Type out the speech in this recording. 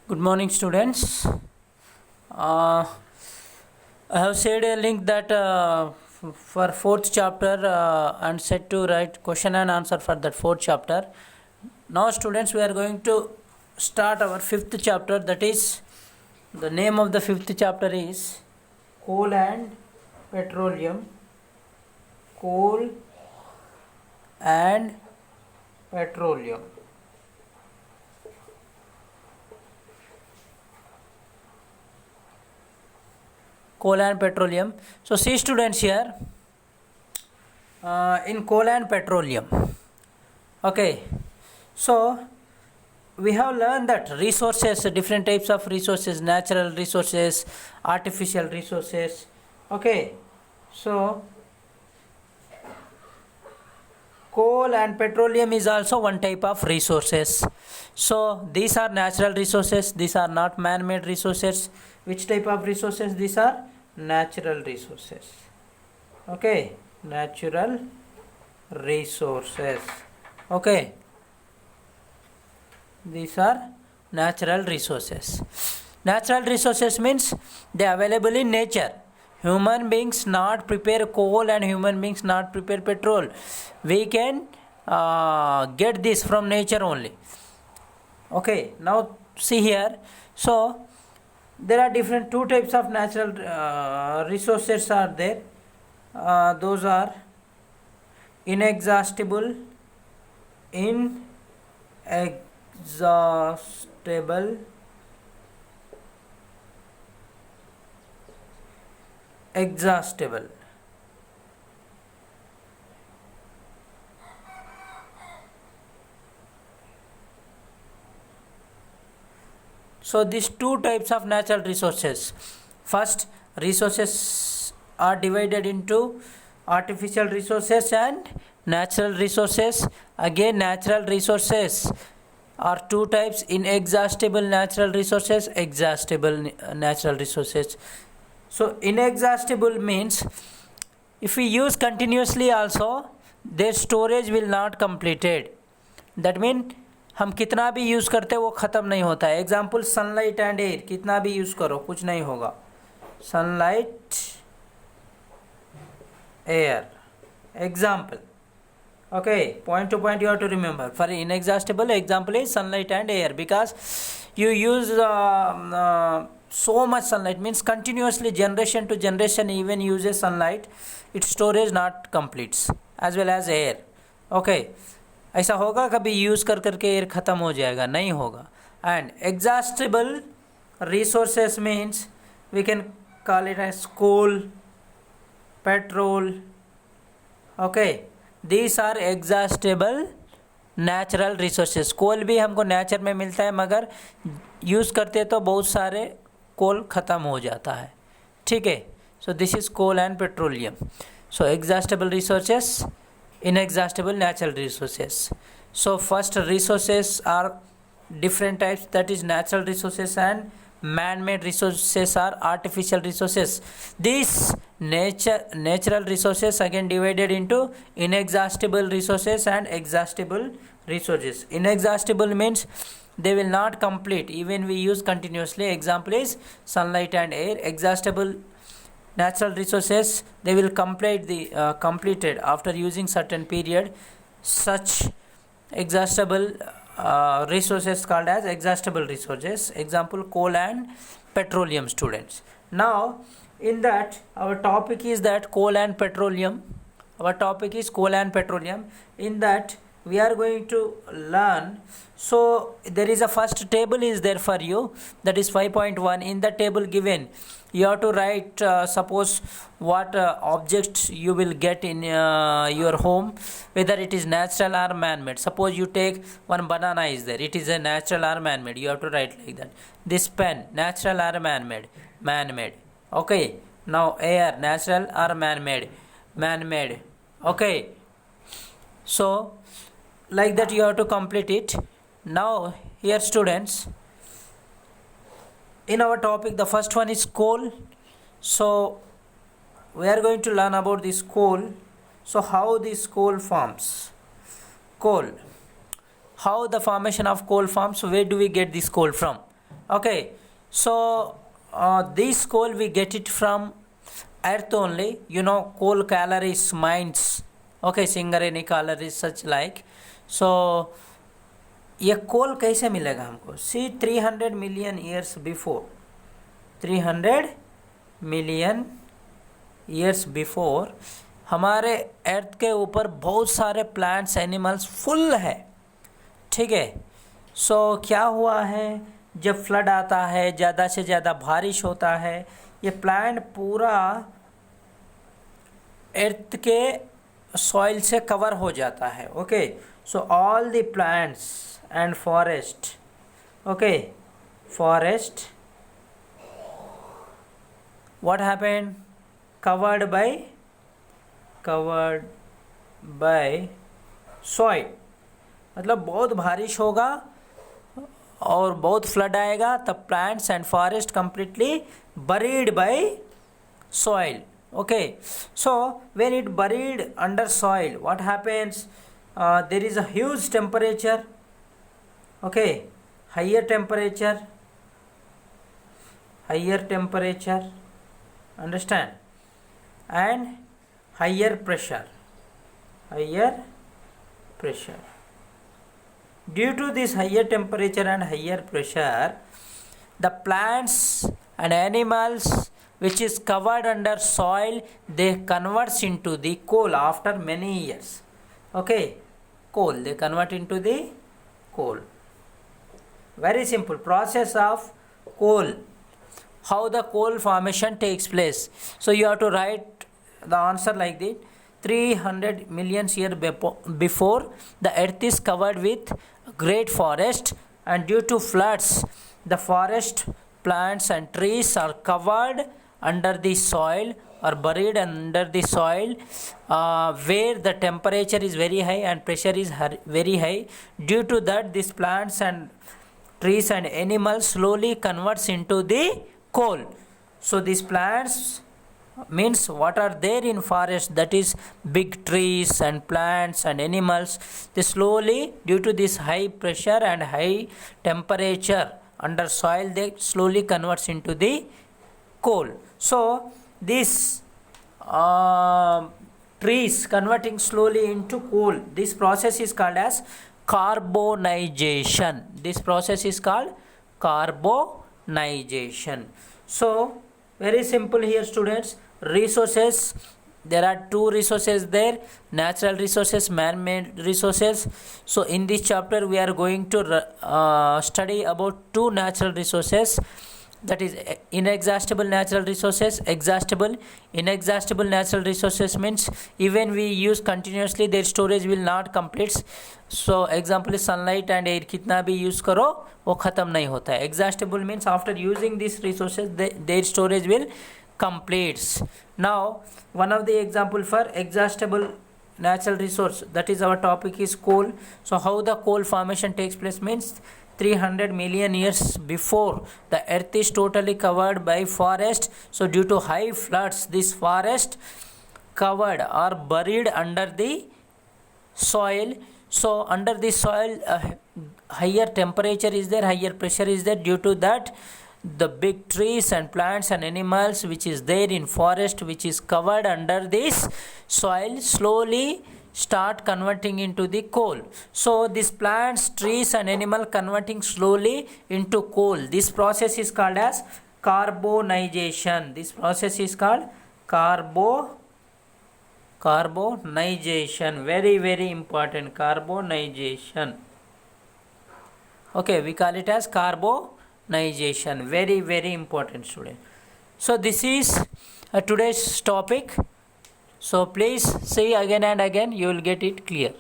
Good morning, students. I have shared a link that for fourth chapter and set to write question and answer for that fourth chapter. Now, students, we are going to start our fifth chapter. That is, the name of the fifth chapter is Coal and Petroleum. Coal and Petroleum. Coal and petroleum. So see, students, here in coal and petroleum, okay, so we have learned that resources, different types of resources, natural resources, artificial resources, okay. So coal and petroleum is also one type of resources. So these are natural resources, these are not man-made resources. Which type of resources? These are natural resources, okay, natural resources, okay, these are natural resources. Natural resources means they are available in nature. Human beings not prepare coal and human beings not prepare petrol. We can get this from nature only, okay. Now see here, so there are different two types of natural resources are there. Those are inexhaustible, exhaustible. So these two types of natural resources. First, resources are divided into artificial resources and natural resources. Again, natural resources are two types: inexhaustible natural resources, exhaustible natural resources. So inexhaustible means if we use continuously also, their storage will not completed. That means हम कितना भी use करते हैं वो ख़त्म नहीं होता है. एग्जाम्पल सनलाइट एंड एयर, कितना भी यूज़ करो कुछ नहीं होगा. Sunlight, air, example, okay, point to point you have to remember. For inexhaustible, example is sunlight and air, because you use so much sunlight, means continuously generation to generation even uses sunlight, its storage not completes, as well as air, okay. ऐसा होगा कभी use कर करके air ख़त्म हो जाएगा? नहीं होगा. And exhaustible resources means we can call it as coal, petrol, okay. These are exhaustible natural resources. Coal भी हमको नेचर में मिलता है, मगर यूज़ करते तो बहुत सारे कोल ख़त्म हो जाता है, ठीक है. So this is coal and petroleum. So exhaustible resources, inexhaustible natural resources. So first, resources are different types, that is natural resources and man-made resources are artificial resources. These natural resources again divided into inexhaustible resources and exhaustible resources. Inexhaustible means they will not complete even we use continuously. Example is sunlight and air. Exhaustible natural resources, they will complete the completed after using certain period. Such exhaustible resources called as exhaustible resources. Example, coal and petroleum, students. Now in that our topic is that coal and petroleum. Our topic is coal and petroleum. In that we are going to learn. So there is a first table is there for you, that is 5.1. in the table given you have to write suppose what objects you will get in your home, whether it is natural or man-made. Suppose you take one banana is there, it is a natural or man-made, you have to write like that. This pen, natural or man-made? Man-made, okay. Now air, natural or man-made? Man-made, okay. So like that you have to complete it. Now here, students, in our topic the first one is coal. So we are going to learn about this coal. So how this coal forms? Coal, how the formation of coal forms, where do we get this coal from? Okay, so this coal we get it from earth only. You know, coal calories mines. Okay, Singareni calories such like. So ये कोल कैसे मिलेगा हमको? सी 300 million years before, 300 million years before हमारे अर्थ के ऊपर बहुत सारे plants animals full है, ठीक है. सो क्या हुआ है, जब फ्लड आता है, ज़्यादा से ज़्यादा बारिश होता है, ये प्लांट पूरा अर्थ के सॉइल से कवर हो जाता है. Okay, so all the plants and forest, okay, forest, what happened, covered by soil. मतलब बहुत बारिश होगा और बहुत फ्लड आएगा, तब plants and forest completely buried by soil. Okay, so when it buried under soil, what happens, there is a huge temperature. Okay, higher temperature, understand, and higher pressure. Due to this higher temperature and higher pressure, the plants and animals which is covered under soil, they converts into the coal after many years. Okay, coal, they convert into the coal. Very simple process of coal. How the coal formation takes place. So you have to write the answer like this. 300 million years before, the earth is covered with great forest, and due to floods, the forest, plants and trees are covered under the soil or buried under the soil, where the temperature is very high and pressure is very high. Due to that, these plants and trees and animals slowly converts into the coal. So these plants means what are there in forest, that is big trees and plants and animals, they slowly, due to this high pressure and high temperature under soil, they slowly converts into the coal. So this trees converting slowly into coal, this process is called as carbonization. This process is called carbonization. So very simple here, students. Resources, there are two resources there, natural resources, man-made resources. So in this chapter we are going to study about two natural resources, that is inexhaustible natural resources, exhaustible. Inexhaustible natural resources means even we use continuously, their storage will not complete. So example is sunlight and air, कितना भी use करो वो ख़त्म नहीं होता है. Exhaustible means after using these resources, their storage will completes. Now one of the example for exhaustible natural resource, that is our topic is coal. So how the coal formation takes place means 300 million years before, the earth is totally covered by forest. So due to high floods, this forest covered or buried under the soil. So under the soil, higher temperature is there, higher pressure is there. Due to that, the big trees and plants and animals which is there in forest, which is covered under this soil, slowly start converting into the coal. So these plants, trees and animal converting slowly into coal. This process is called as carbonization. This process is called carbonization. Very, very important, carbonization. Okay, we call it as carbonization. Very, very important, student. So this is today's topic. So please see again and again, you will get it clear.